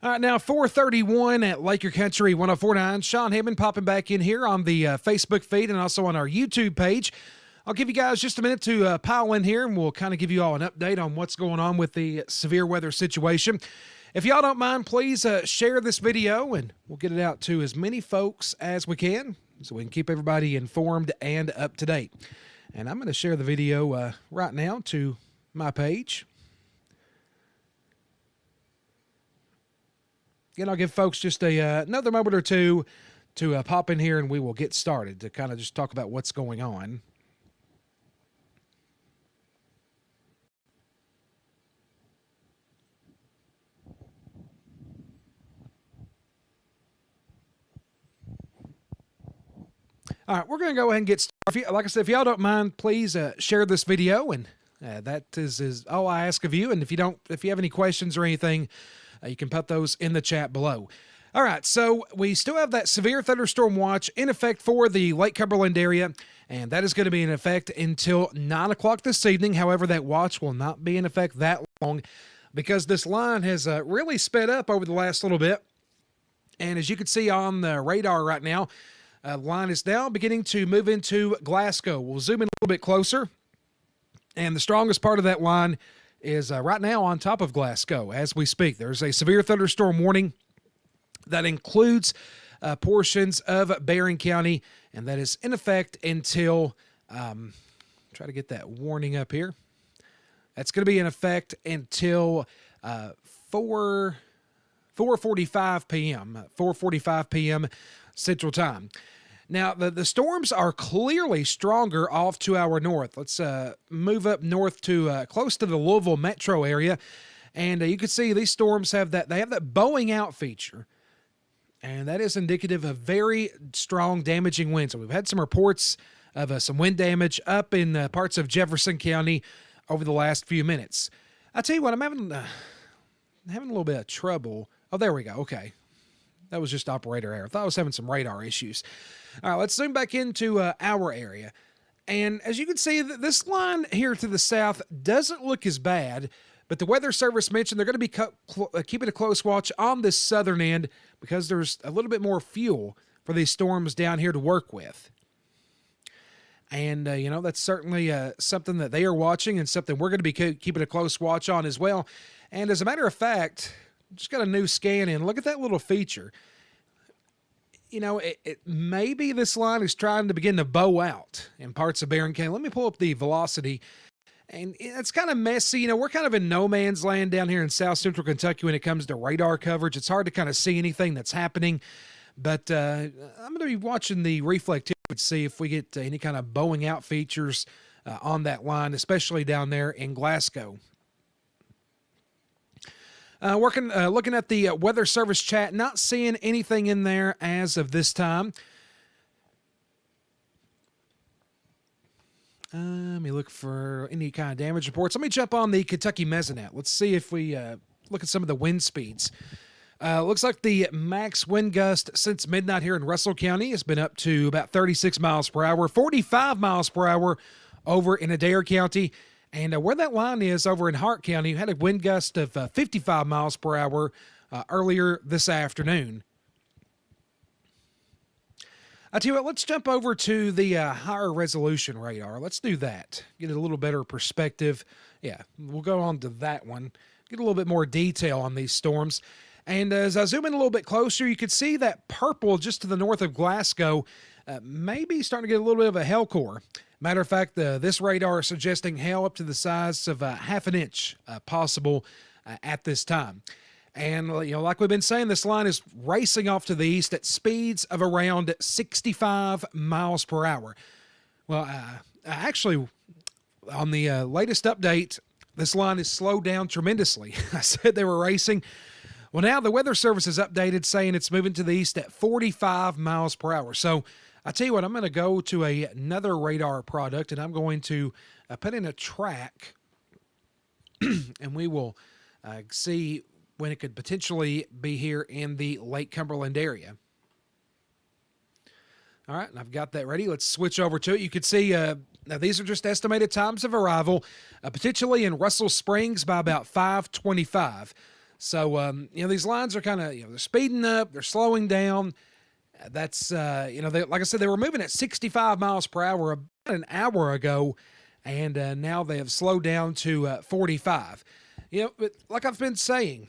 All right, now 4:31 at Laker Country 104.9. Sean Hammond popping back in here on the Facebook feed and also on our YouTube page. I'll give you guys just a minute to pile in here, and we'll kind of give you all an update on what's going on with the severe weather situation. If y'all don't mind, please share this video, and we'll get it out to as many folks as we can so we can keep everybody informed and up to date. And I'm going to share the video right now to my page. Again, I'll give folks just another moment or two to pop in here, and we will get started to kind of just talk about what's going on. All right, we're going to go ahead and get started. Like I said, if y'all don't mind, please share this video, and that is all I ask of you. And if you have any questions or anything, you can put those in the chat below. All right, so we still have that severe thunderstorm watch in effect for the Lake Cumberland area, and that is going to be in effect until 9 o'clock this evening. However, that watch will not be in effect that long because this line has really sped up over the last little bit. And as you can see on the radar right now, the line is now beginning to move into Glasgow. We'll zoom in a little bit closer, and the strongest part of that line is right now on top of Glasgow as we speak. There's a severe thunderstorm warning that includes portions of Barron County, and that is in effect until, try to get that warning up here. That's going to be in effect until 4:45 p.m. Central Time. Now, the storms are clearly stronger off to our north. Let's move up north to close to the Louisville metro area. And you can see these storms have that bowing out feature. And that is indicative of very strong damaging winds. So we've had some reports of some wind damage up in parts of Jefferson County over the last few minutes. I tell you what, I'm having a little bit of trouble. Oh, there we go. Okay. That was just operator error. I thought I was having some radar issues. All right, let's zoom back into our area. And as you can see, this line here to the south doesn't look as bad, but the Weather Service mentioned they're going to be keeping a close watch on this southern end because there's a little bit more fuel for these storms down here to work with. And, that's certainly something that they are watching and something we're going to be keeping a close watch on as well. And as a matter of fact, just got a new scan in. Look at that little feature. Maybe this line is trying to begin to bow out in parts of Barron County. Let me pull up the velocity. And it's kind of messy. We're kind of in no man's land down here in south central Kentucky when it comes to radar coverage. It's hard to kind of see anything that's happening. But I'm going to be watching the reflectivity to see if we get any kind of bowing out features on that line, especially down there in Glasgow. Looking at the Weather Service chat, not seeing anything in there as of this time. Let me look for any kind of damage reports. Let me jump on the Kentucky Mesonet. Let's see if we look at some of the wind speeds. Looks like the max wind gust since midnight here in Russell County has been up to about 36 miles per hour, 45 miles per hour over in Adair County. And where that line is over in Hart County, you had a wind gust of 55 miles per hour earlier this afternoon. I tell you what, let's jump over to the higher resolution radar. Let's do that. Get a little better perspective. Yeah, we'll go on to that one. Get a little bit more detail on these storms. And as I zoom in a little bit closer, you can see that purple just to the north of Glasgow maybe starting to get a little bit of a hail core. Matter of fact, this radar is suggesting hail up to the size of half an inch possible at this time. And, like we've been saying, this line is racing off to the east at speeds of around 65 miles per hour. Well, actually, on the latest update, this line is slowed down tremendously. I said they were racing. Well, now the Weather Service is updated saying it's moving to the east at 45 miles per hour. So I tell you what, I'm going to go to another radar product, and I'm going to put in a track, and we will see when it could potentially be here in the Lake Cumberland area. All right, and I've got that ready. Let's switch over to it. You can see now these are just estimated times of arrival, potentially in Russell Springs by about 5:25. So, these lines are kind of, they're speeding up, they're slowing down. That's, like I said, they were moving at 65 miles per hour about an hour ago, and now they have slowed down to 45. But like I've been saying,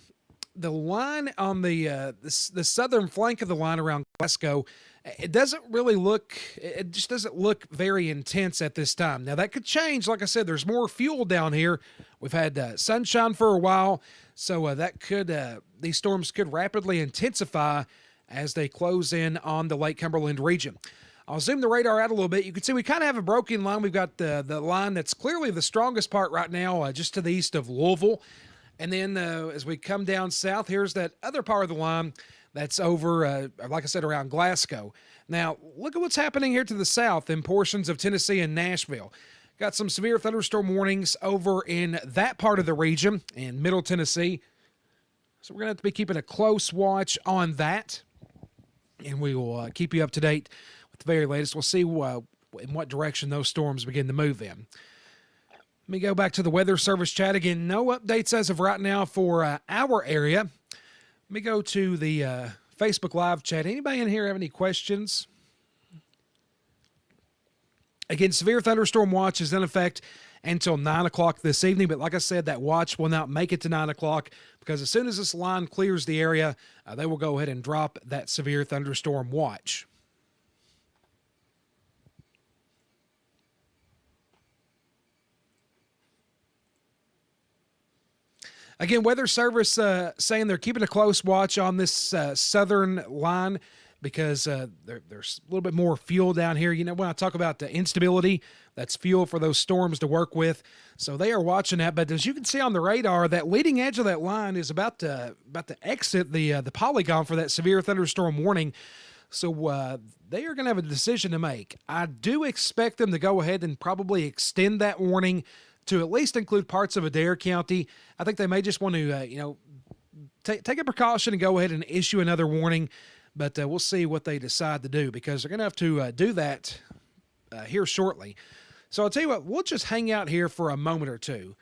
the line on the southern flank of the line around Glasgow, it just doesn't look very intense at this time. Now that could change. Like I said, there's more fuel down here. We've had sunshine for a while, so these storms could rapidly intensify as they close in on the Lake Cumberland region. I'll zoom the radar out a little bit. You can see we kind of have a broken line. We've got the line that's clearly the strongest part right now, just to the east of Louisville. And then as we come down south, here's that other part of the line that's over, like I said, around Glasgow. Now, look at what's happening here to the south in portions of Tennessee and Nashville. Got some severe thunderstorm warnings over in that part of the region in Middle Tennessee. So we're going to have to be keeping a close watch on that. And we will keep you up to date with the very latest. We'll see in what direction those storms begin to move in. Let me go back to the Weather Service chat again. No updates as of right now for our area. Let me go to the Facebook Live chat. Anybody in here have any questions? Again, severe thunderstorm watch is in effect until 9 o'clock this evening. But like I said, that watch will not make it to 9 o'clock because as soon as this line clears the area, they will go ahead and drop that severe thunderstorm watch. Again, Weather Service saying they're keeping a close watch on this southern line because there's a little bit more fuel down here. When I talk about the instability, that's fuel for those storms to work with. So they are watching that. But as you can see on the radar, that leading edge of that line is about to exit the polygon for that severe thunderstorm warning. So they are going to have a decision to make. I do expect them to go ahead and probably extend that warning to at least include parts of Adair County. I think they may just want to, take a precaution and go ahead and issue another warning. But we'll see what they decide to do because they're going to have to do that here shortly. So I'll tell you what, we'll just hang out here for a moment or two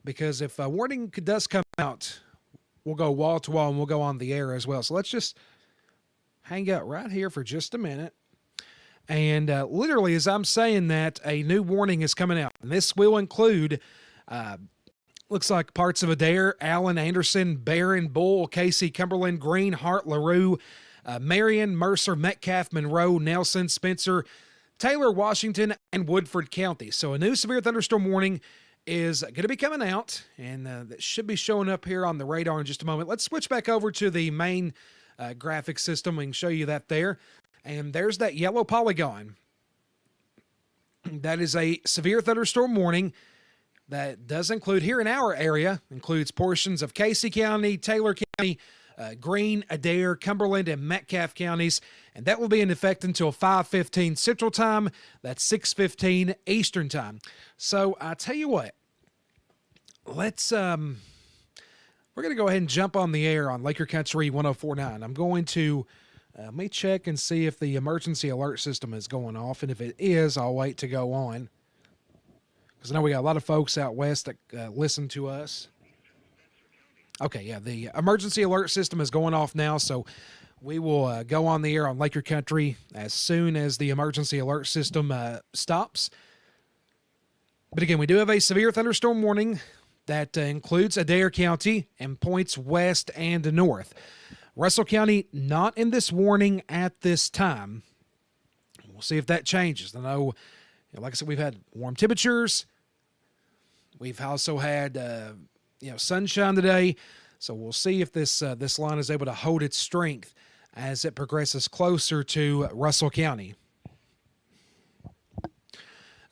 because if a warning does come out, we'll go wall to wall and we'll go on the air as well. So let's just hang out right here for just a minute. And literally, as I'm saying that, a new warning is coming out. And this will include, looks like parts of Adair, Allen, Anderson, Barron, Bull, Casey, Cumberland, Green, Hart, LaRue, Marion, Mercer, Metcalfe, Monroe, Nelson, Spencer, Taylor, Washington, and Woodford County. So a new severe thunderstorm warning is going to be coming out, and that should be showing up here on the radar in just a moment. Let's switch back over to the main graphic system. We can show you that there. And there's that yellow polygon. That is a severe thunderstorm warning that does include, here in our area, includes portions of Casey County, Taylor County, Greene, Adair, Cumberland, and Metcalfe counties. And that will be in effect until 5:15 Central Time. That's 6:15 Eastern Time. So I tell you what, let's we're going to go ahead and jump on the air on Laker Country 104.9. I'm going to let me check and see if the emergency alert system is going off. And if it is, I'll wait to go on. Because I know we got a lot of folks out west that listen to us. Okay, yeah, the emergency alert system is going off now. So we will go on the air on Laker Country as soon as the emergency alert system stops. But again, we do have a severe thunderstorm warning that includes Adair County and points west and north. Russell County, not in this warning at this time. We'll see if that changes. I know, like I said, we've had warm temperatures. We've also had, sunshine today. So we'll see if this line is able to hold its strength as it progresses closer to Russell County.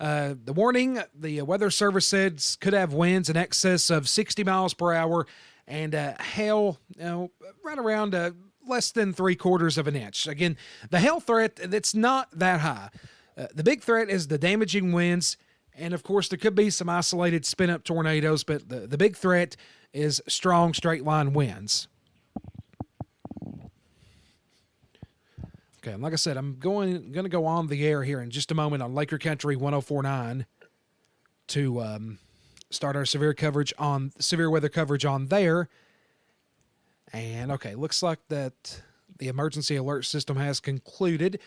The warning, the Weather Service said, could have winds in excess of 60 miles per hour and hail, right around less than 3/4 of an inch. Again, the hail threat, that's not that high. The big threat is the damaging winds, and of course there could be some isolated spin-up tornadoes, but the big threat is strong straight-line winds. Okay, and like I said, I'm going to go on the air here in just a moment on Laker Country 104.9 to start our severe weather coverage on there. And okay, looks like that the emergency alert system has concluded.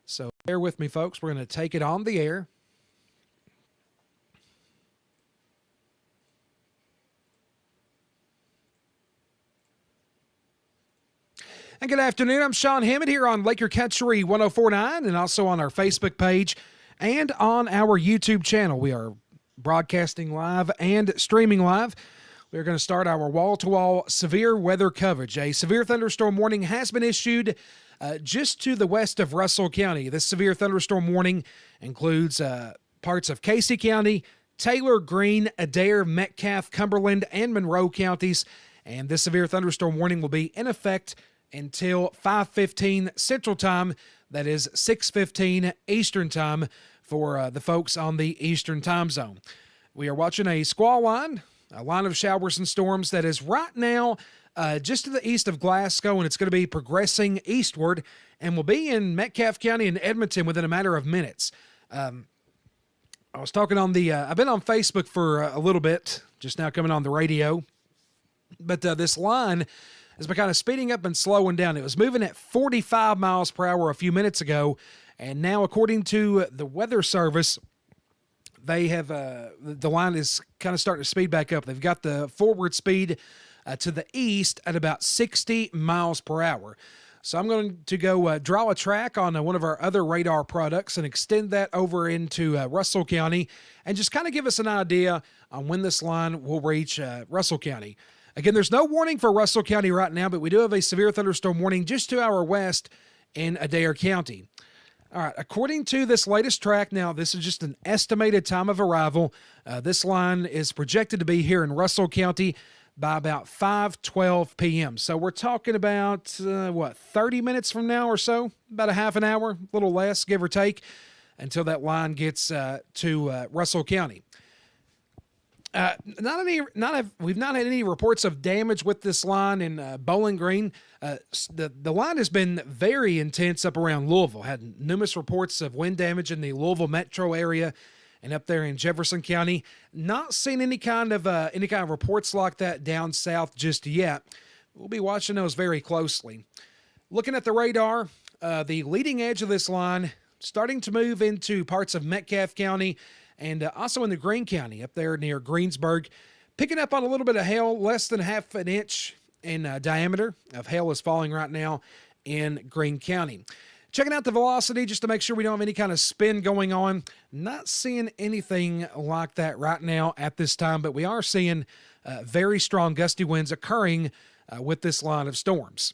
So bear with me, folks. We're going to take it on the air. And good afternoon. I'm Sean Hammond here on Laker Country 1049 and also on our Facebook page and on our YouTube channel. We are broadcasting live and streaming live. We're going to start our wall-to-wall severe weather coverage. A severe thunderstorm warning has been issued just to the west of Russell County. This severe thunderstorm warning includes parts of Casey County, Taylor, Greene, Adair, Metcalfe, Cumberland, and Monroe counties. And this severe thunderstorm warning will be in effect until 5:15 Central Time. That is 6:15 Eastern Time for the folks on the Eastern Time Zone. We are watching a squall line, a line of showers and storms that is right now just to the east of Glasgow, and it's going to be progressing eastward and will be in Metcalfe County and Edmonton within a matter of minutes. I was talking on I've been on Facebook for a little bit, just now coming on the radio, but this line has been kind of speeding up and slowing down. It was moving at 45 miles per hour a few minutes ago, and now, according to the Weather Service, they have the line is kind of starting to speed back up. They've got the forward speed to the east at about 60 miles per hour. So I'm going to go draw a track on one of our other radar products and extend that over into Russell County and just kind of give us an idea on when this line will reach Russell County. Again, there's no warning for Russell County right now, but we do have a severe thunderstorm warning just to our west in Adair County. All right, according to this latest track, now this is just an estimated time of arrival. This line is projected to be here in Russell County by about 5:12 p.m. So we're talking about, 30 minutes from now or so, about a half an hour, a little less, give or take, until that line gets to Russell County. We've not had any reports of damage with this line in Bowling Green. The line has been very intense up around Louisville. Had numerous reports of wind damage in the Louisville metro area and up there in Jefferson County. Not seen any kind of reports like that down south just yet. We'll be watching those very closely. Looking at the radar, the leading edge of this line starting to move into parts of Metcalfe County and also in the Greene County up there near Greensburg, picking up on a little bit of hail, less than half an inch in diameter of hail is falling right now in Greene County. Checking out the velocity just to make sure we don't have any kind of spin going on. Not seeing anything like that right now at this time, but we are seeing very strong gusty winds occurring with this line of storms.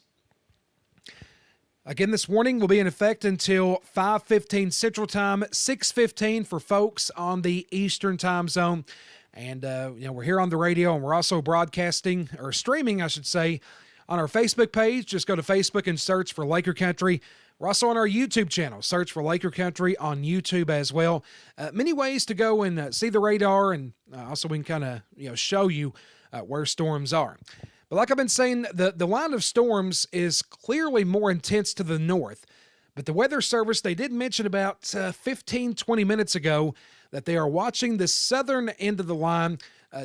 Again, this warning will be in effect until 5:15 Central Time, 6:15 for folks on the Eastern Time Zone. And, we're here on the radio, and we're also broadcasting, or streaming, I should say, on our Facebook page. Just go to Facebook and search for Laker Country. We're also on our YouTube channel. Search for Laker Country on YouTube as well. Many ways to go and see the radar, and also we can kind of, show you where storms are. But like I've been saying, the line of storms is clearly more intense to the north. But the Weather Service, they did mention about 15, 20 minutes ago that they are watching the southern end of the line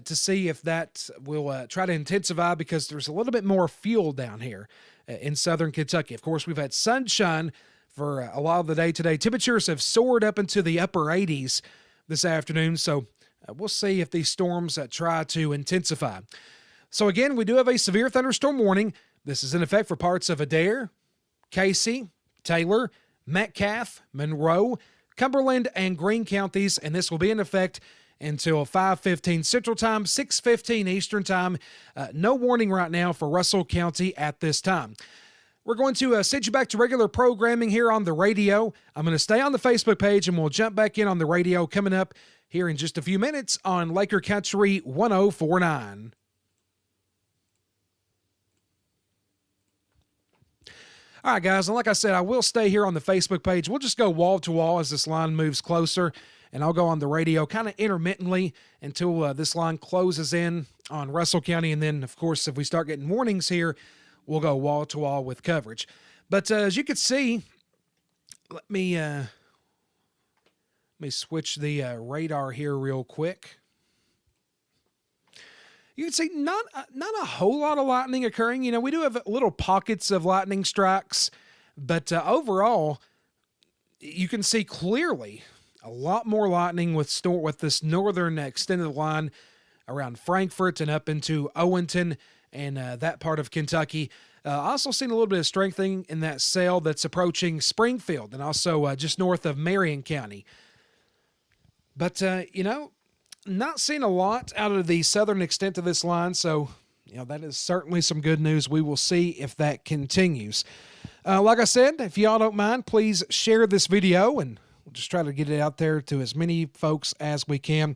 to see if that will try to intensify because there's a little bit more fuel down here in southern Kentucky. Of course, we've had sunshine for a lot of the day today. Temperatures have soared up into the upper 80s this afternoon, so we'll see if these storms try to intensify. So again, we do have a severe thunderstorm warning. This is in effect for parts of Adair, Casey, Taylor, Metcalfe, Monroe, Cumberland, and Greene counties, and this will be in effect until 5:15 Central Time, 6:15 Eastern Time. No warning right now for Russell County at this time. We're going to send you back to regular programming here on the radio. I'm going to stay on the Facebook page, and we'll jump back in on the radio coming up here in just a few minutes on Laker Country 1049. All right, guys, and like I said, I will stay here on the Facebook page. We'll just go wall to wall as this line moves closer, and I'll go on the radio kind of intermittently until this line closes in on Russell County, and then, of course, if we start getting warnings here, we'll go wall to wall with coverage. But as you can see, let me switch the radar here real quick. You can see not a whole lot of lightning occurring. You know, we do have little pockets of lightning strikes, but overall, you can see clearly a lot more lightning with this northern extended line around Frankfort and up into Owenton and that part of Kentucky. Also seen a little bit of strengthening in that cell that's approaching Springfield and also just north of Marion County. But, you know, not seeing a lot out of the southern extent of this line, so, you know, that is certainly some good news. We will see if that continues. Like I said, if y'all don't mind, please share this video, and we'll just try to get it out there to as many folks as we can.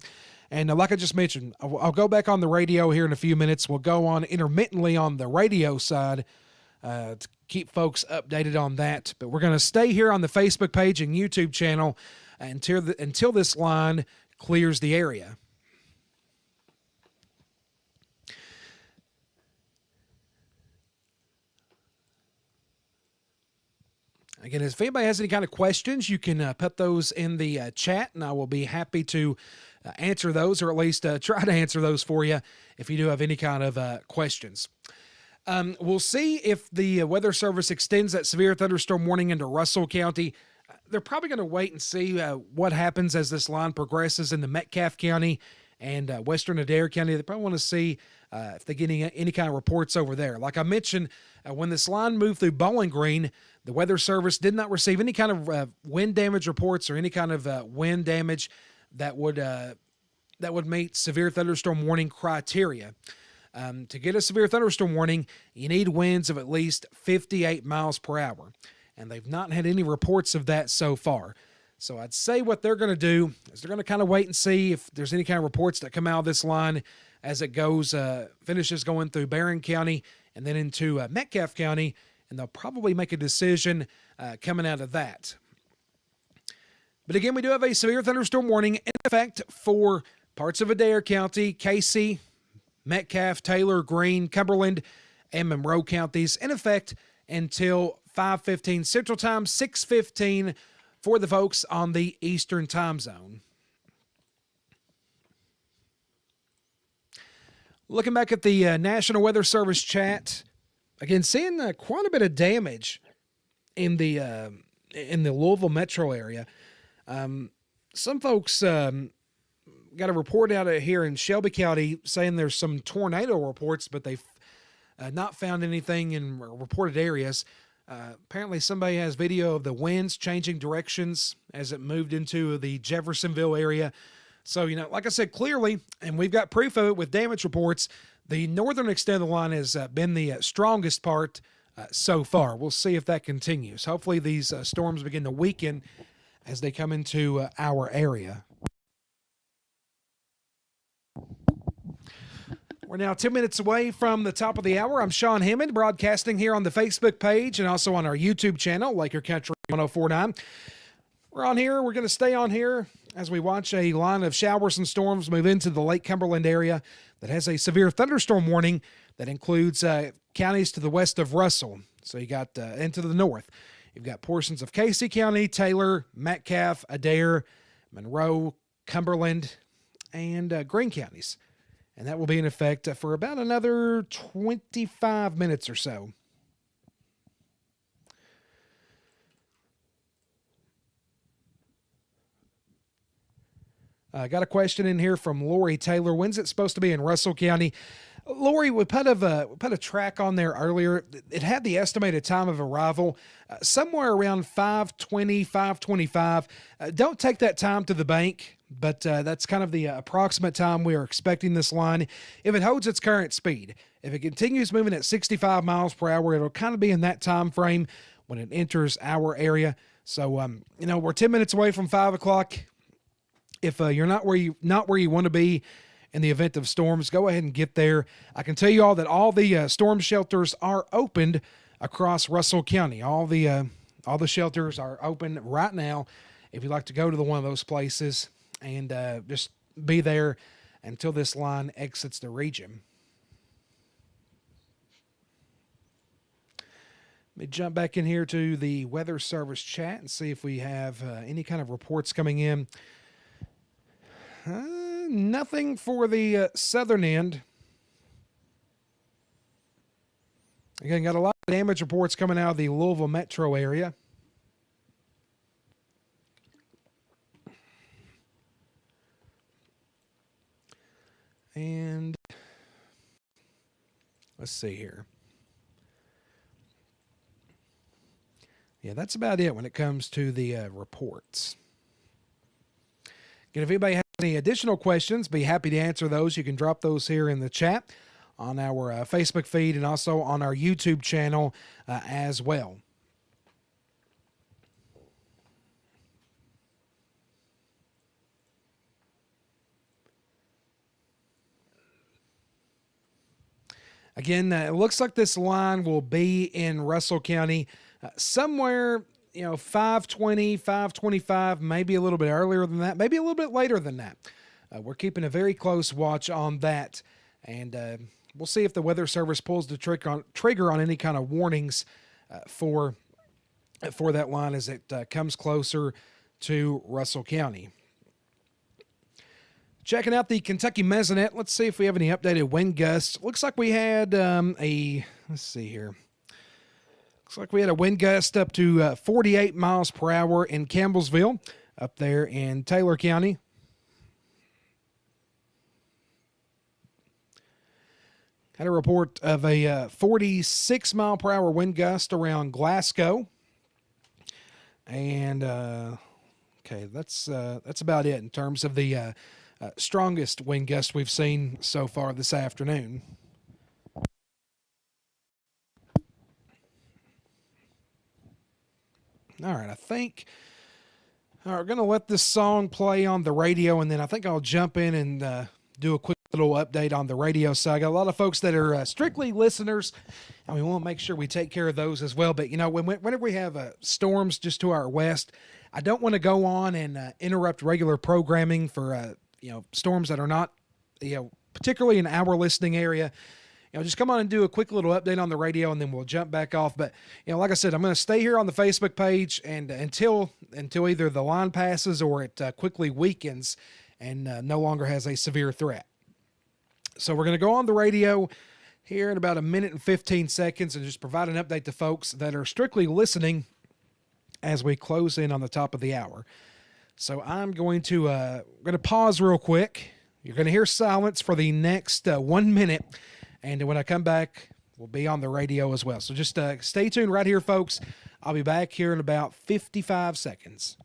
And like I just mentioned, I'll go back on the radio here in a few minutes. We'll go on intermittently on the radio side to keep folks updated on that. But we're going to stay here on the Facebook page and YouTube channel until this line clears the area. Again, if anybody has any kind of questions, you can put those in the chat, and I will be happy to answer those, or at least try to answer those for you if you do have any kind of questions. We'll see if the Weather Service extends that severe thunderstorm warning into Russell County. They're probably going to wait and see what happens as this line progresses into Metcalfe County and western Adair County. They probably want to see if they get any kind of reports over there. Like I mentioned, when this line moved through Bowling Green, the Weather Service did not receive any kind of wind damage reports or any kind of wind damage that would meet severe thunderstorm warning criteria. To get a severe thunderstorm warning, you need winds of at least 58 miles per hour. And they've not had any reports of that so far. So I'd say what they're going to do is they're going to kind of wait and see if there's any kind of reports that come out of this line as it goes, finishes going through Barron County and then into Metcalfe County, and they'll probably make a decision coming out of that. But again, we do have a severe thunderstorm warning in effect for parts of Adair County, Casey, Metcalfe, Taylor, Greene, Cumberland, and Monroe counties in effect until 5:15 Central Time, 6:15 for the folks on the Eastern Time Zone. Looking back at the National Weather Service chat, again, seeing quite a bit of damage in the Louisville metro area. Some folks got a report out of here in Shelby County saying there's some tornado reports, but they've not found anything in reported areas. Apparently somebody has video of the winds changing directions as it moved into the Jeffersonville area. So, you know, like I said, clearly, and we've got proof of it with damage reports, the northern extent of the line has been the strongest part so far. We'll see if that continues. Hopefully these storms begin to weaken as they come into our area. We're now 10 minutes away from the top of the hour. I'm Sean Hammond, broadcasting here on the Facebook page and also on our YouTube channel, Laker Country 1049. We're on here. We're going to stay on here as we watch a line of showers and storms move into the Lake Cumberland area that has a severe thunderstorm warning that includes counties to the west of Russell. So you got into the north. You've got portions of Casey County, Taylor, Metcalfe, Adair, Monroe, Cumberland, and Greene counties. And that will be in effect for about another 25 minutes or so. Got a question in here from Lori Taylor. When's it supposed to be in Russell County? Lori, we put a track on there earlier. It had the estimated time of arrival somewhere around 5:20, 5:25. Don't take that time to the bank, but that's kind of the approximate time we are expecting this line. If it holds its current speed, if it continues moving at 65 miles per hour, it'll kind of be in that time frame when it enters our area. So, you know, we're 10 minutes away from 5 o'clock. If you're not where you want to be in the event of storms, go ahead and get there. I can tell you all that all the storm shelters are opened across Russell County. All the shelters are open right now. If you'd like to go to one of those places and just be there until this line exits the region. Let me jump back in here to the Weather Service chat and see if we have any kind of reports coming in. Nothing for the southern end Again, got a lot of damage reports coming out of the Louisville metro area. And let's see here. Yeah, that's about it when it comes to the reports. Again, if anybody has any additional questions, be happy to answer those. You can drop those here in the chat on our Facebook feed and also on our YouTube channel as well. Again, it looks like this line will be in Russell County somewhere, 5:20, 5:25, maybe a little bit earlier than that, maybe a little bit later than that. We're keeping a very close watch on that, and we'll see if the Weather Service pulls the trigger on any kind of warnings for that line as it comes closer to Russell County. Checking out the Kentucky Mesonet. Let's see if we have any updated wind gusts. Looks like we had let's see here. Looks like we had a wind gust up to 48 miles per hour in Campbellsville, up there in Taylor County. Had a report of a 46 mile per hour wind gust around Glasgow. And, okay, that's about it in terms of the strongest wind gust we've seen so far this afternoon. All right, we're going to let this song play on the radio, and then I think I'll jump in and do a quick little update on the radio side. I got a lot of folks that are strictly listeners, and we want to make sure we take care of those as well. But, whenever we have storms just to our west, I don't want to go on and interrupt regular programming for storms that are not, particularly in our listening area. Just come on and do a quick little update on the radio, and then we'll jump back off. But, like I said, I'm going to stay here on the Facebook page and until either the line passes or it quickly weakens and no longer has a severe threat. So we're going to go on the radio here in about a minute and 15 seconds and just provide an update to folks that are strictly listening as we close in on the top of the hour. So I'm going to pause real quick. You're going to hear silence for the next 1 minute. And when I come back, we'll be on the radio as well. So just stay tuned right here, folks. I'll be back here in about 55 seconds.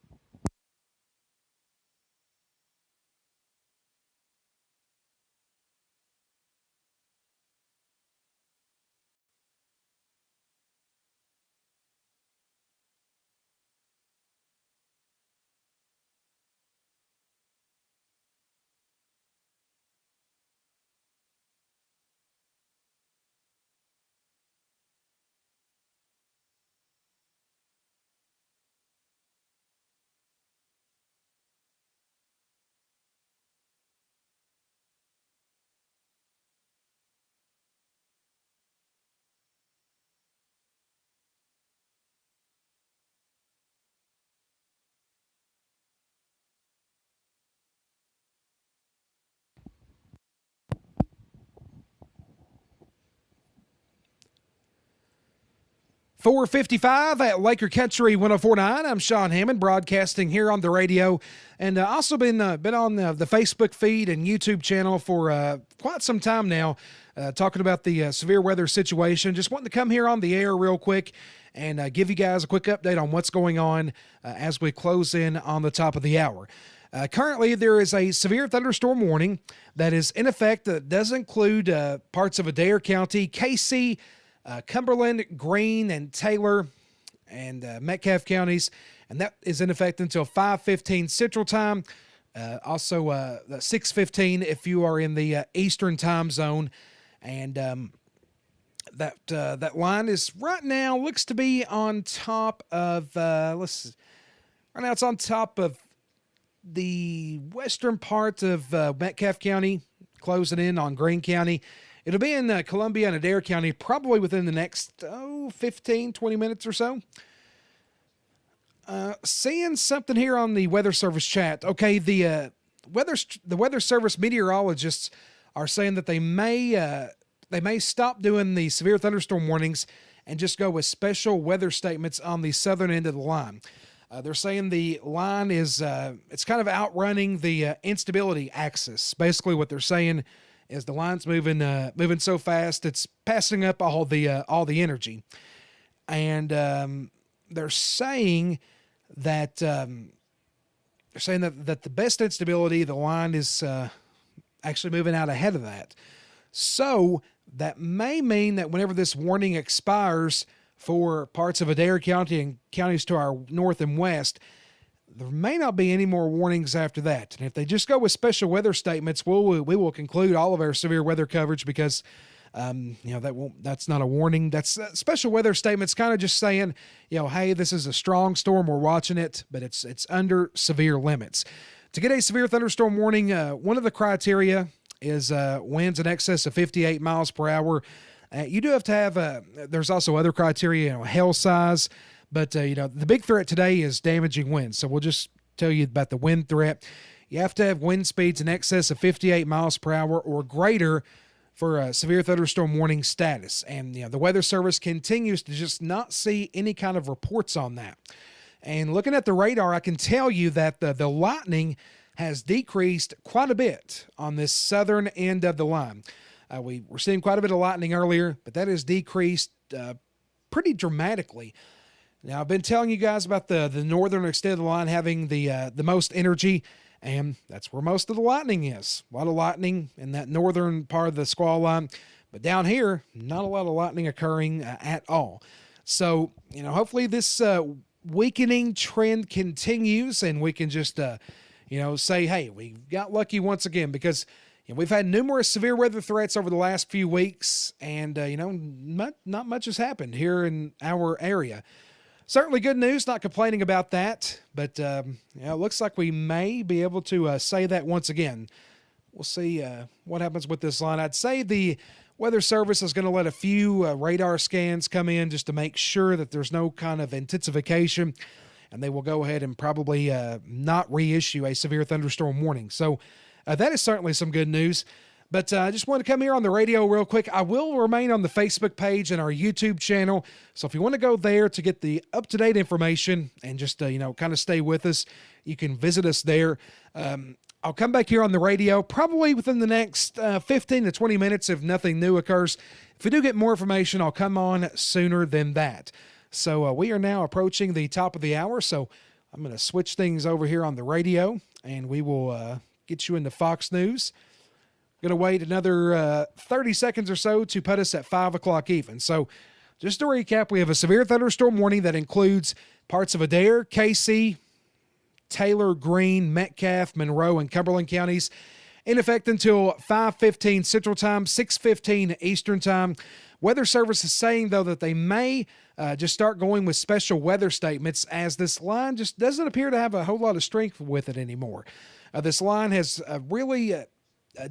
.455 at Laker Country 104.9. I'm Sean Hammond, broadcasting here on the radio, and also been on the Facebook feed and YouTube channel for quite some time now, talking about the severe weather situation. Just wanting to come here on the air real quick and give you guys a quick update on what's going on as we close in on the top of the hour. Currently, there is a severe thunderstorm warning that is in effect that does include parts of Adair County, Casey, Cumberland, Greene, and Taylor, and Metcalfe counties, and that is in effect until 5:15 Central Time. Also, 6:15 if you are in the Eastern Time Zone, and that line is right now looks to be on top of. Right now, it's on top of the western part of Metcalfe County, closing in on Greene County. It'll be in Columbia and Adair County probably within the next 15, 20 minutes or so. Seeing something here on the Weather Service chat. Okay, the Weather Service meteorologists are saying that they may they may stop doing the severe thunderstorm warnings and just go with special weather statements on the southern end of the line. They're saying the line is it's kind of outrunning the instability axis. Basically, what they're saying is the line's moving so fast it's passing up all the energy, and they're saying that that the best instability, the line is actually moving out ahead of that. So that may mean that whenever this warning expires for parts of Adair County and counties to our north and west, there may not be any more warnings after that. And if they just go with special weather statements, we will conclude all of our severe weather coverage because, that's not a warning. That's special weather statements kind of just saying, hey, this is a strong storm. We're watching it, but it's under severe limits. To get a severe thunderstorm warning, one of the criteria is winds in excess of 58 miles per hour. You do have to have, there's also other criteria, hail size, but, the big threat today is damaging winds. So we'll just tell you about the wind threat. You have to have wind speeds in excess of 58 miles per hour or greater for a severe thunderstorm warning status. And, the Weather Service continues to just not see any kind of reports on that. And looking at the radar, I can tell you that the lightning has decreased quite a bit on this southern end of the line. We were seeing quite a bit of lightning earlier, but that has decreased pretty dramatically. Now, I've been telling you guys about the northern extent of the line having the most energy, and that's where most of the lightning is. A lot of lightning in that northern part of the squall line, but down here, not a lot of lightning occurring at all. So, hopefully this weakening trend continues, and we can just, say, hey, we got lucky once again because we've had numerous severe weather threats over the last few weeks, and, not much has happened here in our area. Certainly good news, not complaining about that, but it looks like we may be able to say that once again. We'll see what happens with this line. I'd say the Weather Service is going to let a few radar scans come in just to make sure that there's no kind of intensification, and they will go ahead and probably not reissue a severe thunderstorm warning. So that is certainly some good news. But I just want to come here on the radio real quick. I will remain on the Facebook page and our YouTube channel. So if you want to go there to get the up-to-date information and just, kind of stay with us, you can visit us there. I'll come back here on the radio probably within the next 15 to 20 minutes if nothing new occurs. If we do get more information, I'll come on sooner than that. So we are now approaching the top of the hour. So I'm going to switch things over here on the radio, and we will get you into Fox News. Going to wait another 30 seconds or so to put us at 5 o'clock even. So just to recap, we have a severe thunderstorm warning that includes parts of Adair, Casey, Taylor, Greene, Metcalfe, Monroe, and Cumberland counties in effect until 5:15 Central Time, 6:15 Eastern Time. Weather Service is saying, though, that they may just start going with special weather statements as this line just doesn't appear to have a whole lot of strength with it anymore. This line has really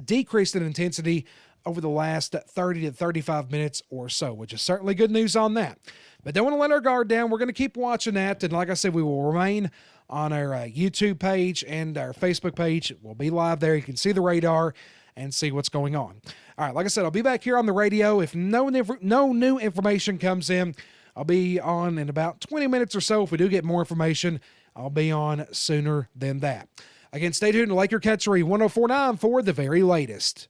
decreased in intensity over the last 30 to 35 minutes or so, which is certainly good news on that. But don't want to let our guard down. We're going to keep watching that. And like I said, we will remain on our YouTube page and our Facebook page. We'll be live there. You can see the radar and see what's going on. All right, like I said, I'll be back here on the radio. If no new information comes in, I'll be on in about 20 minutes or so. If we do get more information, I'll be on sooner than that. Again, stay tuned to Laker Catchery 104.9 for the very latest.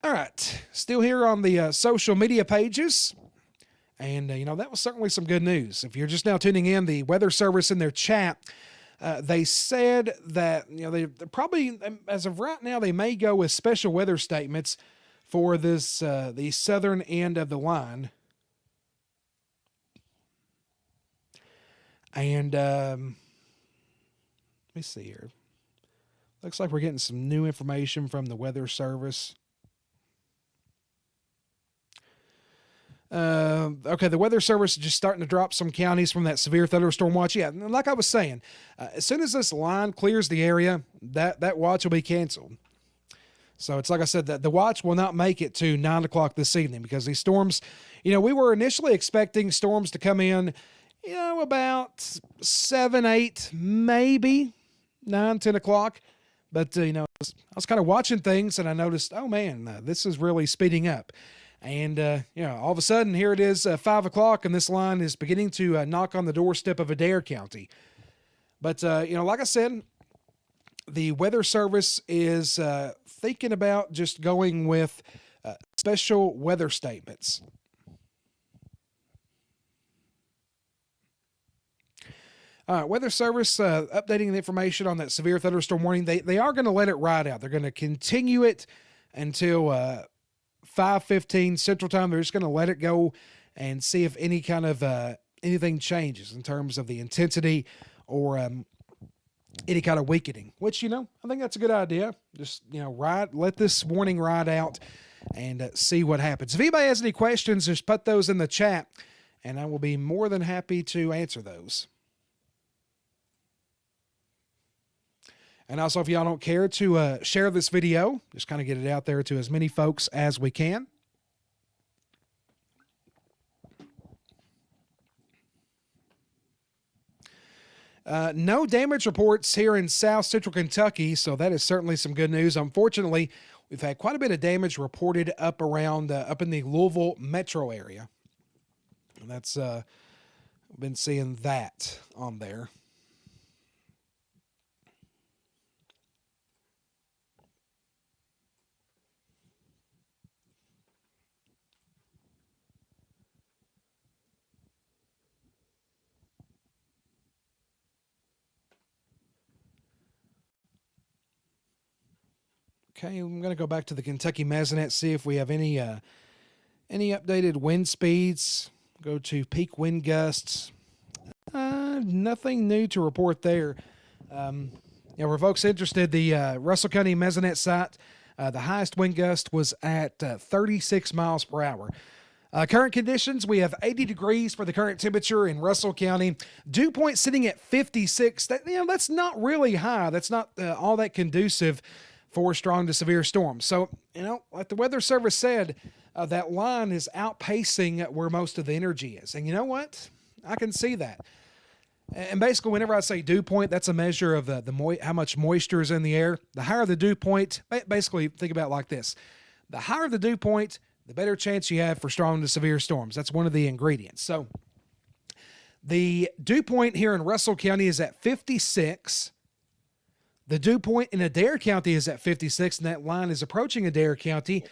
All right, still here on the social media pages. And, that was certainly some good news. If you're just now tuning in, the Weather Service in their chat, they said that, they probably, as of right now, they may go with special weather statements for this, the southern end of the line. And let me see here. Looks like we're getting some new information from the Weather Service. Okay, the Weather Service is just starting to drop some counties from that severe thunderstorm watch. Yeah, like I was saying, as soon as this line clears the area, that watch will be canceled. So it's like I said, that the watch will not make it to 9 o'clock this evening because these storms, we were initially expecting storms to come in about 7, 8, maybe 9, 10 o'clock. But, I was kind of watching things and I noticed, oh man, this is really speeding up. And, all of a sudden, here it is, 5 o'clock, and this line is beginning to knock on the doorstep of Adair County. But, like I said, the Weather Service is thinking about just going with special weather statements. Weather Service updating the information on that severe thunderstorm warning. They are going to let it ride out. They're going to continue it until 5:15 Central Time. They're just going to let it go and see if any kind of anything changes in terms of the intensity or any kind of weakening. Which I think that's a good idea. Just let this warning ride out and see what happens. If anybody has any questions, just put those in the chat, and I will be more than happy to answer those. And also, if y'all don't care to share this video, just kind of get it out there to as many folks as we can. No damage reports here in South Central Kentucky, so that is certainly some good news. Unfortunately, we've had quite a bit of damage reported up around, up in the Louisville metro area. And that's, been seeing that on there. Okay, I'm going to go back to the Kentucky Mesonet, see if we have any updated wind speeds. Go to peak wind gusts. Nothing new to report there. For folks interested, the Russell County Mesonet site, the highest wind gust was at 36 miles per hour. Current conditions, we have 80 degrees for the current temperature in Russell County. Dew point sitting at 56. That's not really high. That's not all that conducive for strong to severe storms. So, like the Weather Service said, that line is outpacing where most of the energy is. And you know what? I can see that. And basically, whenever I say dew point, that's a measure of how much moisture is in the air. The higher the dew point, basically think about it like this. The higher the dew point, the better chance you have for strong to severe storms. That's one of the ingredients. So the dew point here in Russell County is at 56. The dew point in Adair County is at 56, and that line is approaching Adair County.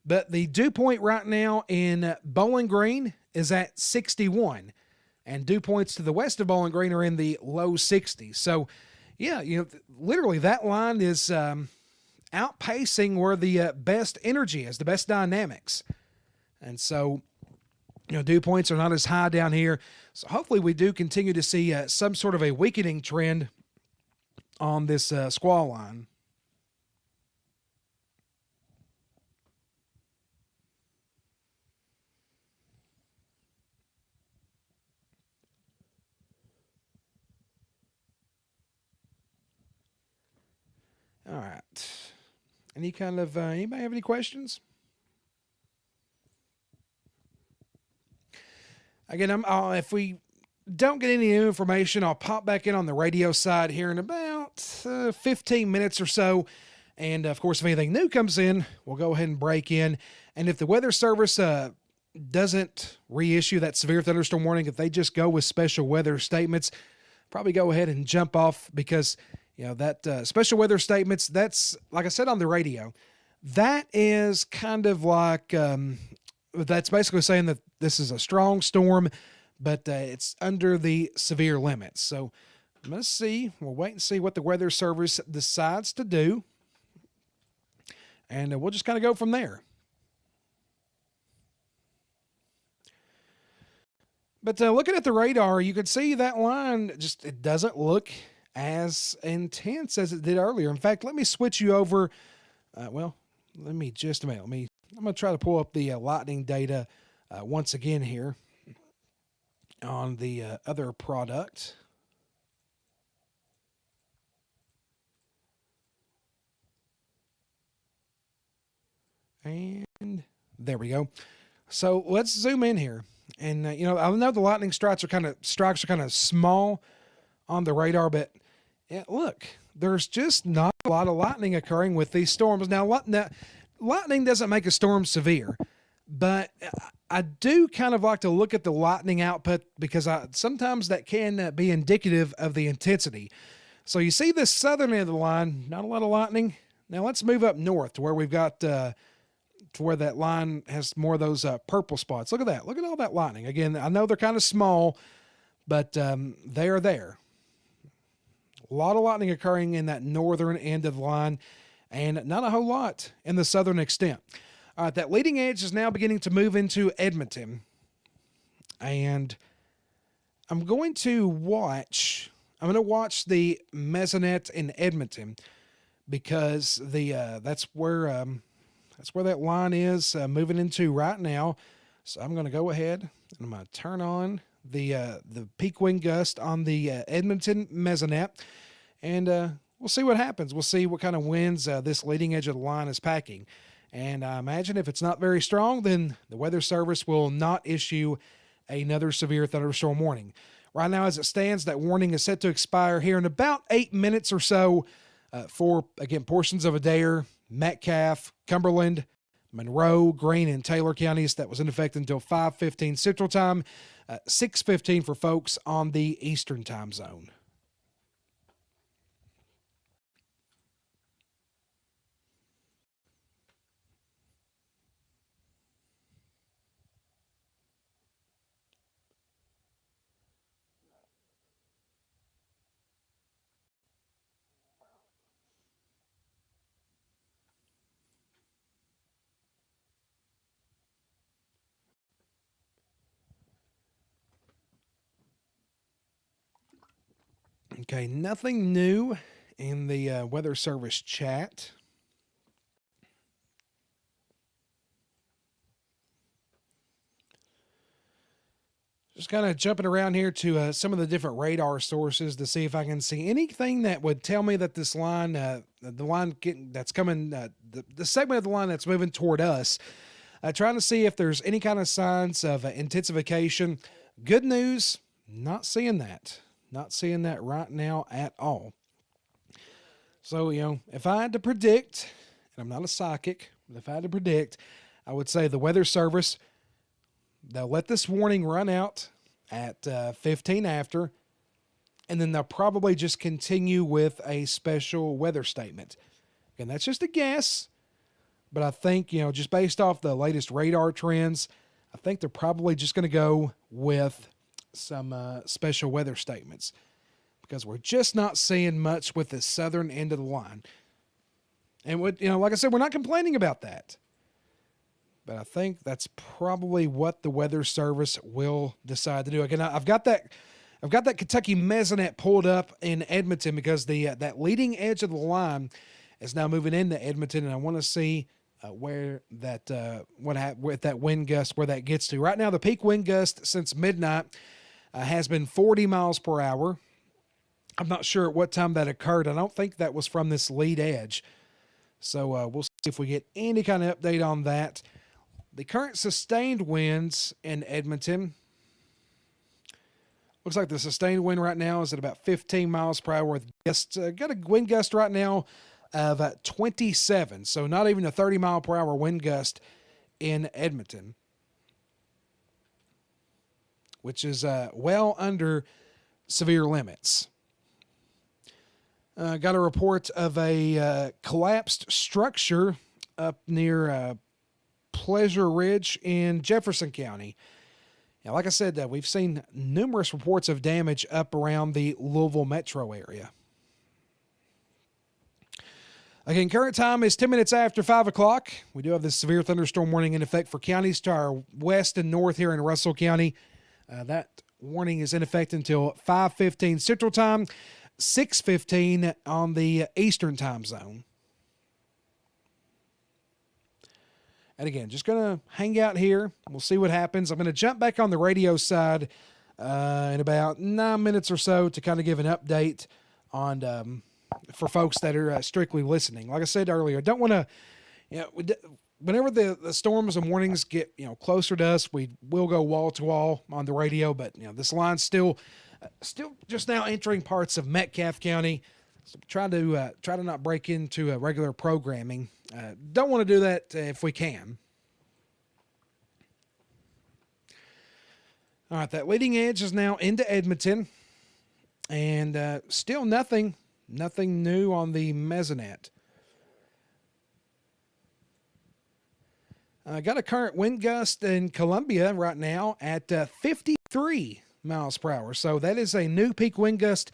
But the dew point right now in Bowling Green is at 61. And dew points to the west of Bowling Green are in the low 60s. So, literally that line is outpacing where the best energy is, the best dynamics. And so, dew points are not as high down here. So hopefully we do continue to see some sort of a weakening trend on this squall line. All right. Anybody have any questions? Again, if we don't get any new information, I'll pop back in on the radio side here in about 15 minutes or so. And of course, if anything new comes in, we'll go ahead and break in. And if the Weather Service doesn't reissue that severe thunderstorm warning, if they just go with special weather statements, probably go ahead and jump off, because that special weather statements, that's, like I said on the radio, that is kind of like, that's basically saying that this is a strong storm, but it's under the severe limits. So let's see. We'll wait and see what the Weather Service decides to do, and we'll just kind of go from there. But looking at the radar, you can see that line it doesn't look as intense as it did earlier. In fact, let me switch you over. Let me just a minute. I'm going to try to pull up the lightning data once again here on the other product. And there we go. So let's zoom in here. And, I know the lightning strikes are kind of small on the radar, but look, there's just not a lot of lightning occurring with these storms. Now, lightning doesn't make a storm severe, but I do kind of like to look at the lightning output because sometimes that can be indicative of the intensity. So you see this southern end of the line, not a lot of lightning. Now let's move up north to where we've got to where that line has more of those purple spots. Look at that. Look at all that lightning. Again, I know they're kind of small, but they are there. A lot of lightning occurring in that northern end of the line, and not a whole lot in the southern extent. All right, that leading edge is now beginning to move into Edmonton, and I'm going to watch the mesonet in Edmonton because that's where that line is moving into right now. So I'm going to go ahead and I'm going to turn on the peak wind gust on the Edmonton mesonet, and we'll see what happens. We'll see what kind of winds this leading edge of the line is packing. And I imagine if it's not very strong, then the Weather Service will not issue another severe thunderstorm warning. Right now, as it stands, that warning is set to expire here in about 8 minutes or so for, again, portions of Adair, Metcalfe, Cumberland, Monroe, Greene, and Taylor counties. That was in effect until 5:15 Central Time, 6:15 for folks on the Eastern Time Zone. Okay, nothing new in the Weather Service chat. Just kind of jumping around here to some of the different radar sources to see if I can see anything that would tell me that this line, the line that's coming, the segment of the line that's moving toward us, trying to see if there's any kind of signs of intensification. Good news, not seeing that. Not seeing that right now at all. So, if I had to predict, and I'm not a psychic, but if I had to predict, I would say the Weather Service, they'll let this warning run out at 15 after, and then they'll probably just continue with a special weather statement. And that's just a guess, but I think, just based off the latest radar trends, I think they're probably just going to go with some special weather statements because we're just not seeing much with the southern end of the line. And like I said, we're not complaining about that, but I think that's probably what the Weather Service will decide to do. Again, I've got that Kentucky mesonet pulled up in Edmonton because that leading edge of the line is now moving into Edmonton, and I want to see where that with that wind gust where that gets to. Right now, the peak wind gust since midnight has been 40 miles per hour. I'm not sure at what time that occurred. I don't think that was from this lead edge. So we'll see if we get any kind of update on that. The current sustained winds in Edmonton, looks like the sustained wind right now is at about 15 miles per hour with gusts. Got a wind gust right now of 27. So not even a 30 mile per hour wind gust in Edmonton, which is well under severe limits. Got a report of a collapsed structure up near Pleasure Ridge in Jefferson County. Now, like I said, we've seen numerous reports of damage up around the Louisville metro area. Again, current time is 10 minutes after 5 o'clock. We do have this severe thunderstorm warning in effect for counties to our west and north here in Russell County. That warning is in effect until 5:15 Central Time, 6:15 on the Eastern Time Zone. And again, just going to hang out here. We'll see what happens. I'm going to jump back on the radio side in about 9 minutes or so to kind of give an update on for folks that are strictly listening. Like I said earlier, don't want to, whenever the storms and warnings get, closer to us, we will go wall to wall on the radio. But, this line's still just now entering parts of Metcalfe County. So try to not break into regular programming. Don't want to do that if we can. All right, that leading edge is now into Edmonton, and still nothing new on the Mesonet. I got a current wind gust in Columbia right now at 53 miles per hour. So that is a new peak wind gust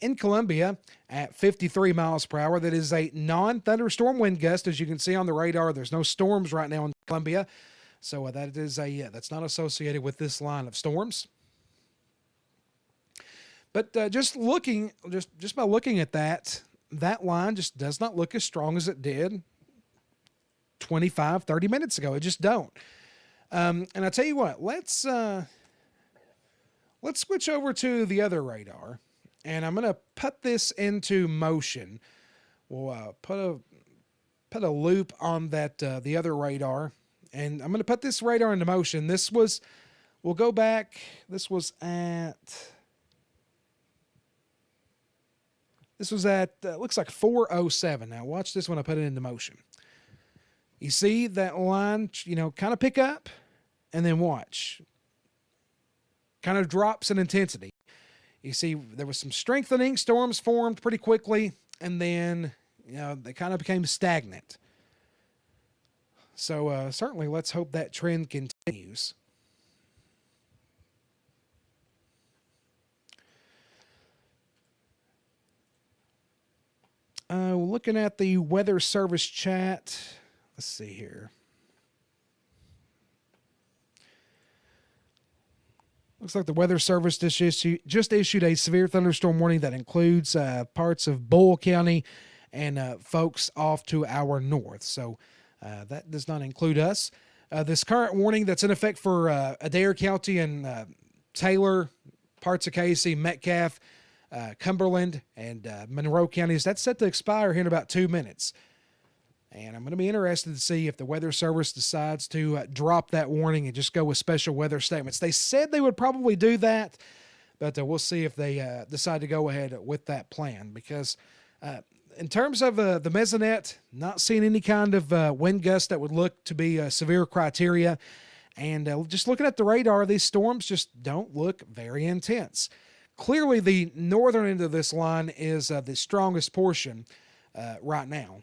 in Columbia at 53 miles per hour. That is a non-thunderstorm wind gust. As you can see on the radar, there's no storms right now in Columbia. So that is that's not associated with this line of storms. But just by looking at that line just does not look as strong as it did 25-30 minutes ago. It just don't. And I tell you what, let's switch over to the other radar, and I'm gonna put this into motion. We'll put a loop on that the other radar, and I'm gonna put this radar into motion. We'll go back. This was at looks like 407. Now watch this when I put it into motion. You see that line, kind of pick up, and then watch. Kind of drops in intensity. You see there was some strengthening. Storms formed pretty quickly, and then, they kind of became stagnant. So certainly let's hope that trend continues. Looking at the Weather Service chat. Let's see here. Looks like the Weather Service just issued a severe thunderstorm warning that includes parts of Bull County and folks off to our north. So that does not include us. This current warning that's in effect for Adair County and Taylor, parts of Casey, Metcalfe, Cumberland, and Monroe counties, that's set to expire here in about 2 minutes. And I'm going to be interested to see if the Weather Service decides to drop that warning and just go with special weather statements. They said they would probably do that, but we'll see if they decide to go ahead with that plan. Because in terms of the Mesonet, not seeing any kind of wind gust that would look to be severe criteria. And just looking at the radar, these storms just don't look very intense. Clearly, the northern end of this line is the strongest portion right now.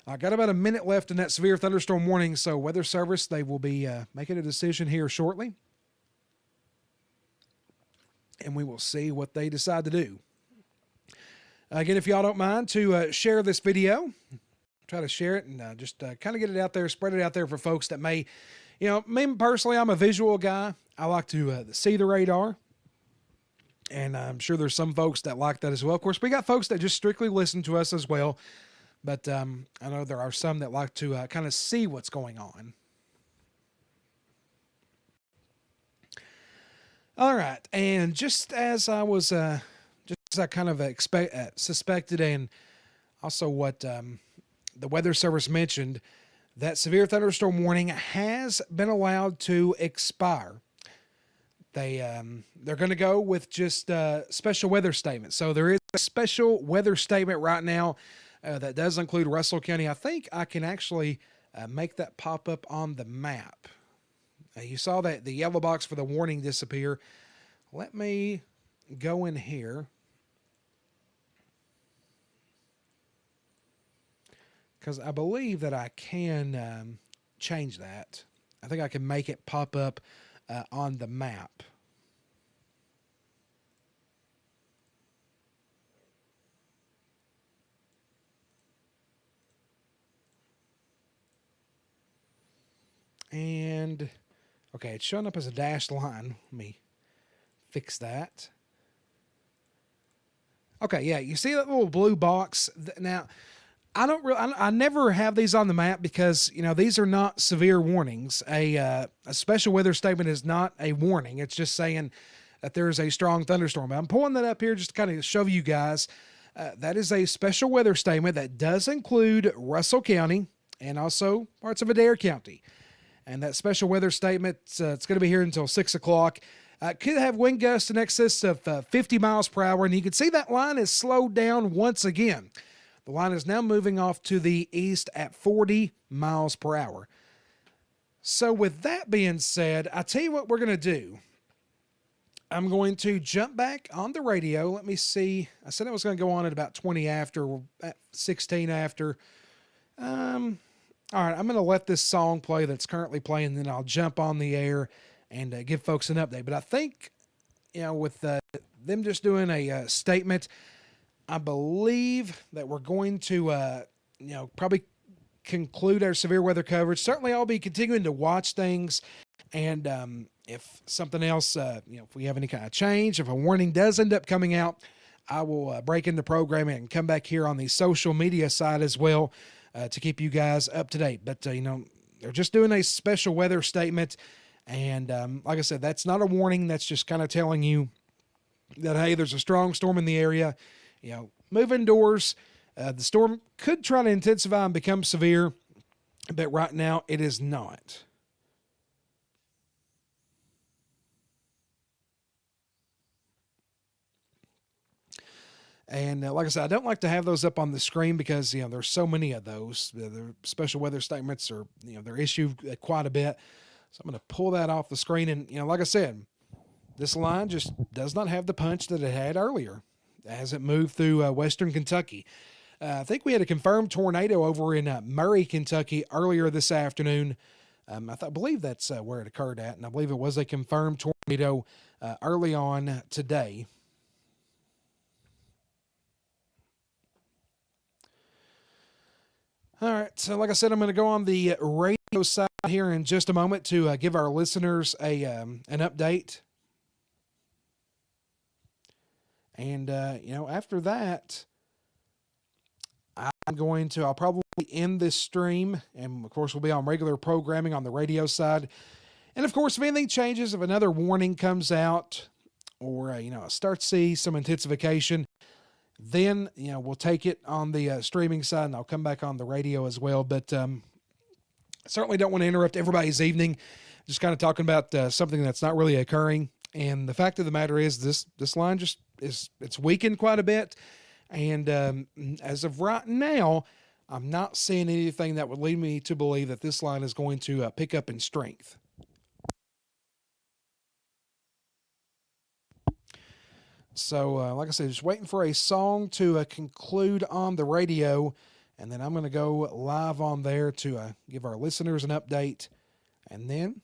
I got about a minute left in that severe thunderstorm warning, so Weather Service, they will be making a decision here shortly. And we will see what they decide to do. Again, if y'all don't mind to share this video, try to share it and just kind of get it out there, spread it out there for folks that may, me personally, I'm a visual guy. I like to see the radar. And I'm sure there's some folks that like that as well. Of course, we got folks that just strictly listen to us as well. But I know there are some that like to kind of see what's going on. All right, and just as I was, just as I kind of suspected, and also what the Weather Service mentioned, that severe thunderstorm warning has been allowed to expire. They're going to go with just special weather statements. So there is a special weather statement right now. That does include Russell County. I think I can actually make that pop up on the map. You saw that the yellow box for the warning disappear. Let me go in here. Because I believe that I can change that. I think I can make it pop up on the map. And, okay, it's showing up as a dashed line. Let me fix that. Okay, yeah, you see that little blue box? Now, I never have these on the map because, these are not severe warnings. A special weather statement is not a warning. It's just saying that there is a strong thunderstorm. I'm pulling that up here just to kind of show you guys. That is a special weather statement that does include Russell County and also parts of Adair County. And that special weather statement, it's going to be here until 6 o'clock. Could have wind gusts in excess of 50 miles per hour, and you can see that line is slowed down once again. The line is now moving off to the east at 40 miles per hour. So with that being said, I tell you what we're going to do. I'm going to jump back on the radio. Let me see. I said I was going to go on at about 20 after, or at 16 after. All right, I'm going to let this song play that's currently playing, then I'll jump on the air and give folks an update. But I think, with them just doing a statement, I believe that we're going to, probably conclude our severe weather coverage. Certainly, I'll be continuing to watch things, and if something else, if we have any kind of change, if a warning does end up coming out, I will break into programming and come back here on the social media side as well to keep you guys up to date. But, they're just doing a special weather statement. And like I said, that's not a warning. That's just kind of telling you that, hey, there's a strong storm in the area. Move indoors. The storm could try to intensify and become severe, but right now it is not. And like I said, I don't like to have those up on the screen because, there's so many of those. The special weather statements are, they're issued quite a bit. So I'm going to pull that off the screen. And, like I said, this line just does not have the punch that it had earlier as it moved through western Kentucky. I think we had a confirmed tornado over in Murray, Kentucky earlier this afternoon. I believe that's where it occurred at, and I believe it was a confirmed tornado early on today. All right, so like I said, I'm going to go on the radio side here in just a moment to give our listeners an update. And, after that, I'll probably end this stream, and of course we'll be on regular programming on the radio side. And of course, if anything changes, if another warning comes out or, start to see some intensification, then, we'll take it on the streaming side, and I'll come back on the radio as well. But certainly don't want to interrupt everybody's evening, just kind of talking about something that's not really occurring. And the fact of the matter is this line just it's weakened quite a bit. And as of right now, I'm not seeing anything that would lead me to believe that this line is going to pick up in strength. So, like I said, just waiting for a song to conclude on the radio, and then I'm going to go live on there to give our listeners an update, and then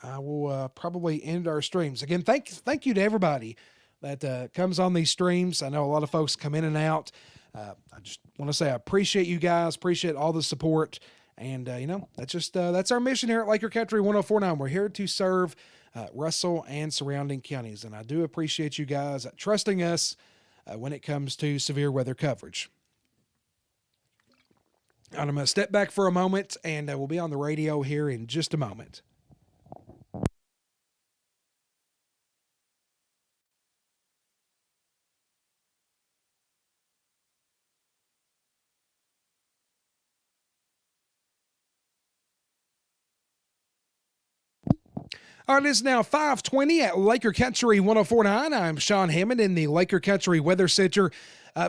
I will probably end our streams. Again, thank you to everybody that comes on these streams. I know a lot of folks come in and out. I just want to say I appreciate you guys, appreciate all the support, and, that's our mission here at Laker Country 104.9. We're here to serve Russell and surrounding counties. And I do appreciate you guys trusting us when it comes to severe weather coverage. And I'm going to step back for a moment, and we'll be on the radio here in just a moment. All right, it's now 5:20 at Laker Country 104.9. I'm Sean Hammond in the Laker Country Weather Center.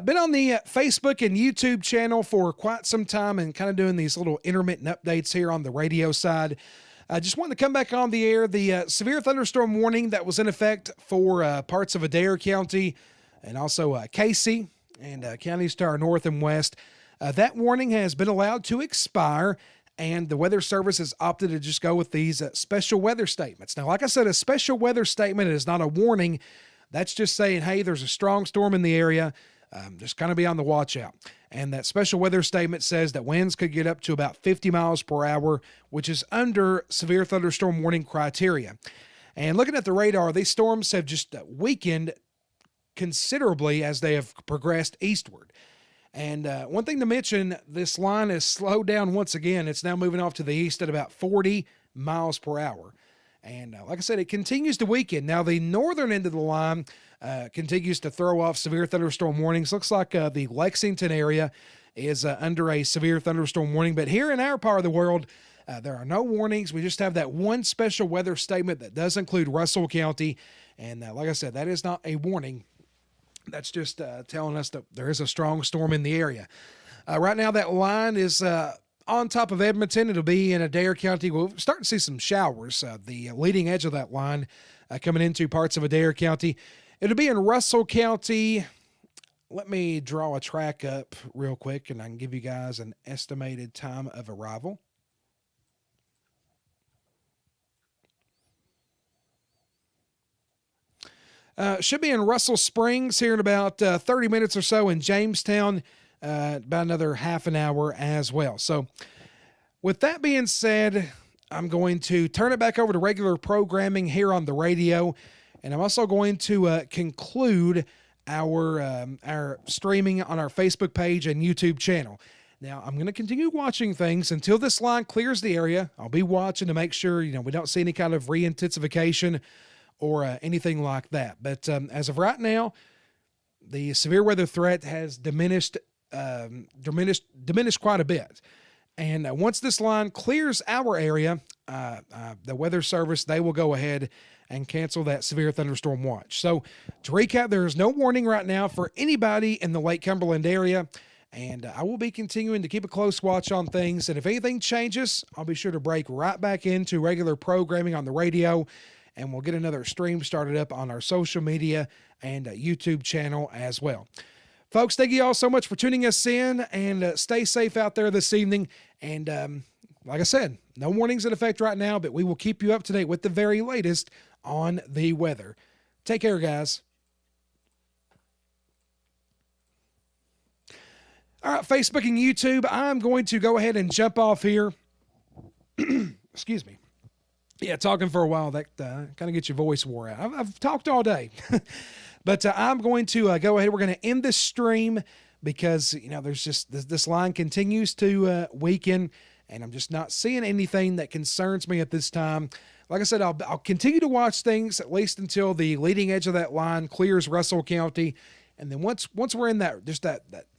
Been on the Facebook and YouTube channel for quite some time and kind of doing these little intermittent updates here on the radio side. I just wanted to come back on the air. The severe thunderstorm warning that was in effect for parts of Adair County and also Casey and counties to our north and west. That warning has been allowed to expire, and the Weather Service has opted to just go with these special weather statements. Now, like I said, a special weather statement is not a warning. That's just saying, hey, there's a strong storm in the area. Just kind of be on the watch out. And that special weather statement says that winds could get up to about 50 miles per hour, which is under severe thunderstorm warning criteria. And looking at the radar, these storms have just weakened considerably as they have progressed eastward. And one thing to mention, this line is slowed down once again. It's now moving off to the east at about 40 miles per hour. And like I said, it continues to weaken. Now, the northern end of the line continues to throw off severe thunderstorm warnings. Looks like the Lexington area is under a severe thunderstorm warning. But here in our part of the world, There are no warnings. We just have that one special weather statement that does include Russell County. And like I said, that is not a warning. That's just telling us that there is a strong storm in the area. Right now, that line is on top of Edmonton. It'll be in Adair County. We'll start to see some showers. The leading edge of that line coming into parts of Adair County. It'll be in Russell County. Let me draw a track up real quick, and I can give you guys an estimated time of arrival. Should be in Russell Springs here in about 30 minutes or so, in Jamestown, about another half an hour as well. So with that being said, I'm going to turn it back over to regular programming here on the radio, and I'm also going to conclude our streaming on our Facebook page and YouTube channel. Now, I'm going to continue watching things until this line clears the area. I'll be watching to make sure, we don't see any kind of re-intensification or anything like that. But as of right now, the severe weather threat has diminished quite a bit. And once this line clears our area, the Weather Service, they will go ahead and cancel that severe thunderstorm watch. So to recap, there is no warning right now for anybody in the Lake Cumberland area. And I will be continuing to keep a close watch on things. And if anything changes, I'll be sure to break right back into regular programming on the radio. And we'll get another stream started up on our social media and YouTube channel as well. Folks, thank you all so much for tuning us in, and stay safe out there this evening. And like I said, no warnings in effect right now, but we will keep you up to date with the very latest on the weather. Take care, guys. All right, Facebook and YouTube, I'm going to go ahead and jump off here. Excuse me. Yeah, talking for a while, that kind of gets your voice wore out. I've talked all day. But I'm going to go ahead. We're going to end this stream because, there's just this line continues to weaken, and I'm just not seeing anything that concerns me at this time. Like I said, I'll continue to watch things at least until the leading edge of that line clears Russell County. And then once we're in that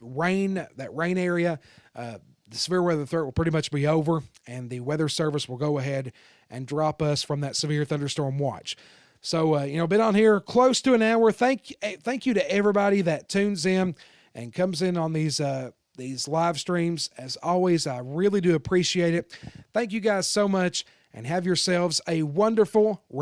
rain area, the severe weather threat will pretty much be over, and the Weather Service will go ahead and drop us from that severe thunderstorm watch. So, been on here close to an hour. Thank you to everybody that tunes in and comes in on these live streams. As always, I really do appreciate it. Thank you guys so much, and have yourselves a wonderful rest.